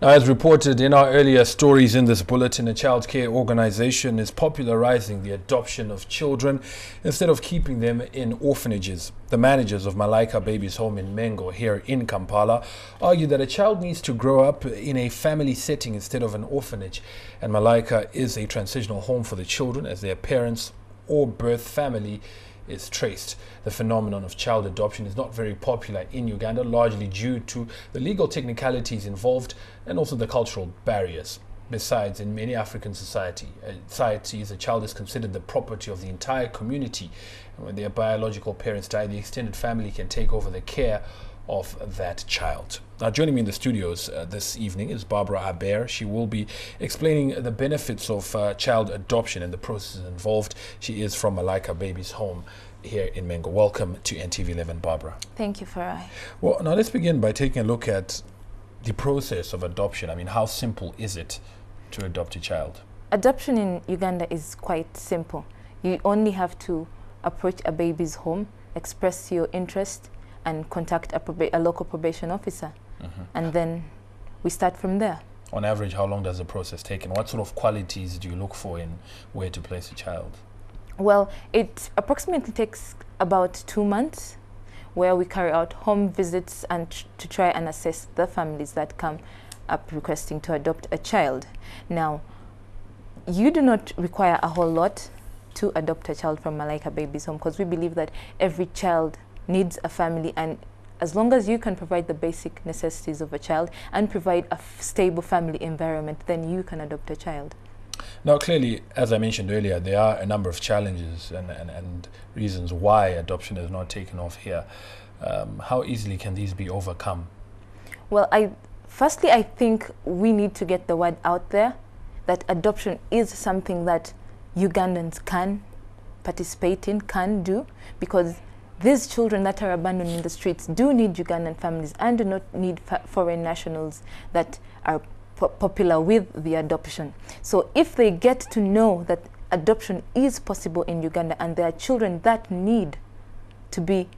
Now, as reported in our earlier stories in this bulletin, a child care organization is popularizing the adoption of children instead of keeping them in orphanages. The managers of Malaika Babies Home in Mengo here in Kampala argue that a child needs to grow up in a family setting instead of an orphanage, and Malaika is a transitional home for the children as their parents or birth family is traced. The phenomenon of child adoption is not very popular in Uganda, largely due to the legal technicalities involved and also the cultural barriers. Besides, in many African societies, a child is considered the property of the entire community, and when their biological parents die, the extended family can take over the care of that child. Now, joining me in the studios this evening is Barbra Aber. She will be explaining the benefits of child adoption and the processes involved. She is from Malaika Babies Home here in Mengo. Welcome to NTV 11, Barbra. Thank you, Farai. Well, now let's begin by taking a look at the process of adoption. I mean, how simple is it to adopt a child? Adoption in Uganda is quite simple. You only have to approach a baby's home, express your interest, and contact a local probation officer. And then we start from there. On average, how long does the process take, and what sort of qualities do you look for in where to place a child? Well, it approximately takes about 2 months, where we carry out home visits and to try and assess the families that come up requesting to adopt a child. Now, you do not require a whole lot to adopt a child from Malaika Babies Home, because we believe that every child needs a family, and as long as you can provide the basic necessities of a child and provide a stable family environment, then you can adopt a child. Now, clearly, as I mentioned earlier, there are a number of challenges and reasons why adoption is not taken off here. How easily can these be overcome? Well, firstly, I think we need to get the word out there that adoption is something that Ugandans can participate in, can do, because these children that are abandoned in the streets do need Ugandan families and do not need foreign nationals that are popular with the adoption. So if they get to know that adoption is possible in Uganda and there are children that need to be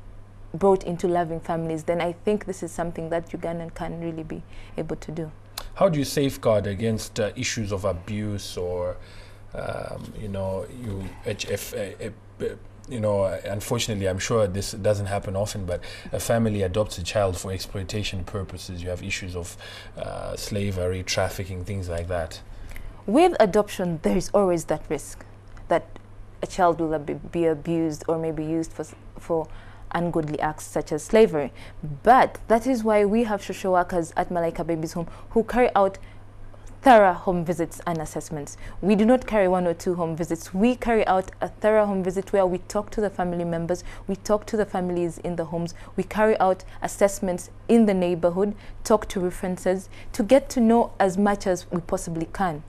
brought into loving families, then I think this is something that Ugandan can really be able to do. How do you safeguard against issues of abuse or, unfortunately, I'm sure this doesn't happen often, but a family adopts a child for exploitation purposes. You have issues of slavery, trafficking, things like that. With adoption, there is always that risk that a child will be abused or maybe used for ungodly acts such as slavery. But that is why we have social workers at Malaika Babies Home who carry out thorough home visits and assessments. We do not carry 1 or 2 home visits. We carry out a thorough home visit where we talk to the family members, we talk to the families in the homes, we carry out assessments in the neighborhood, talk to references to get to know as much as we possibly can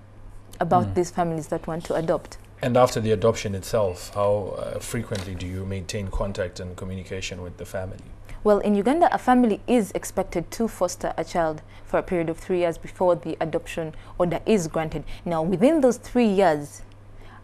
about these families that want to adopt. And after the adoption itself, how frequently do you maintain contact and communication with the family? Well, in Uganda, a family is expected to foster a child for a period of 3 years before the adoption order is granted. Now, within those 3 years,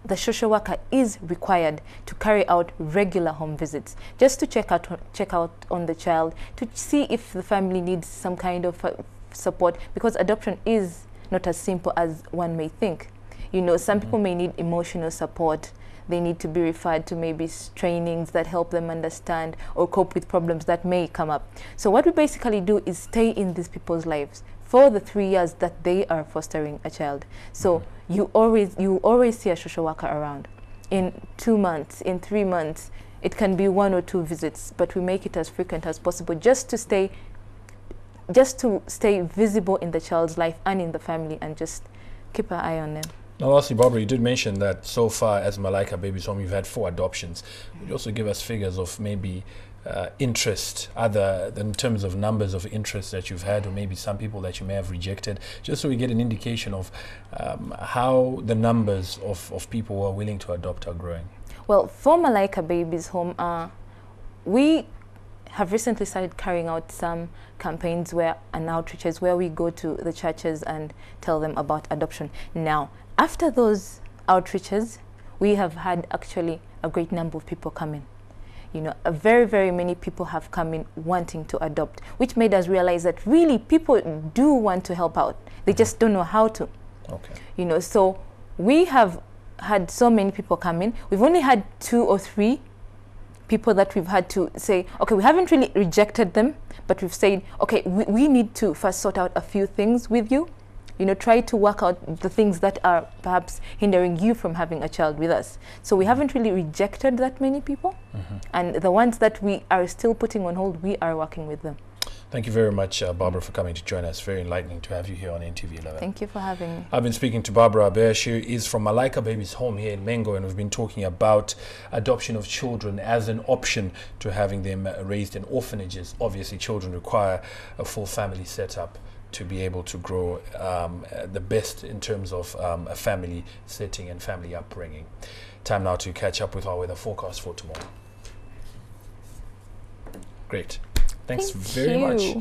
the social worker is required to carry out regular home visits just to check out on the child, to see if the family needs some kind of support, because adoption is not as simple as one may think. You know, some people may need emotional support. They need to be referred to maybe trainings that help them understand or cope with problems that may come up. So what we basically do is stay in these people's lives for the 3 years that they are fostering a child. So you always see a social worker around. In 2 months, in 3 months, it can be 1 or 2 visits, but we make it as frequent as possible just to stay visible in the child's life and in the family, and just keep an eye on them. Now, lastly, Barbra, you did mention that so far as Malaika Babies Home, you've had 4 adoptions. Would you also give us figures of maybe interest, other than in terms of numbers of interest that you've had, or maybe some people that you may have rejected, just so we get an indication of how the numbers of people who are willing to adopt are growing? Well, for Malaika Babies Home, we have recently started carrying out some campaigns and outreaches where we go to the churches and tell them about adoption. Now, after those outreaches, we have had actually a great number of people come in. you know, very many people have come in wanting to adopt, which made us realize that really people do want to help out. They just don't know how to. Okay. You know, so we have had so many people come in. We've only had 2 or 3 people that we've had to say, okay, we haven't really rejected them, but we've said, okay, we need to first sort out a few things with you. You know, try to work out the things that are perhaps hindering you from having a child with us. So we haven't really rejected that many people. And the ones that we are still putting on hold, we are working with them. Thank you very much, Barbara, for coming to join us. Very enlightening to have you here on NTV 11. Thank you for having me. I've been speaking to Barbra Aber. She is from Malaika Babies Home here in Mengo, and we've been talking about adoption of children as an option to having them raised in orphanages. Obviously, children require a full family setup to be able to grow the best in terms of a family setting and family upbringing. Time now to catch up with our weather forecast for tomorrow. Great. Thanks very much.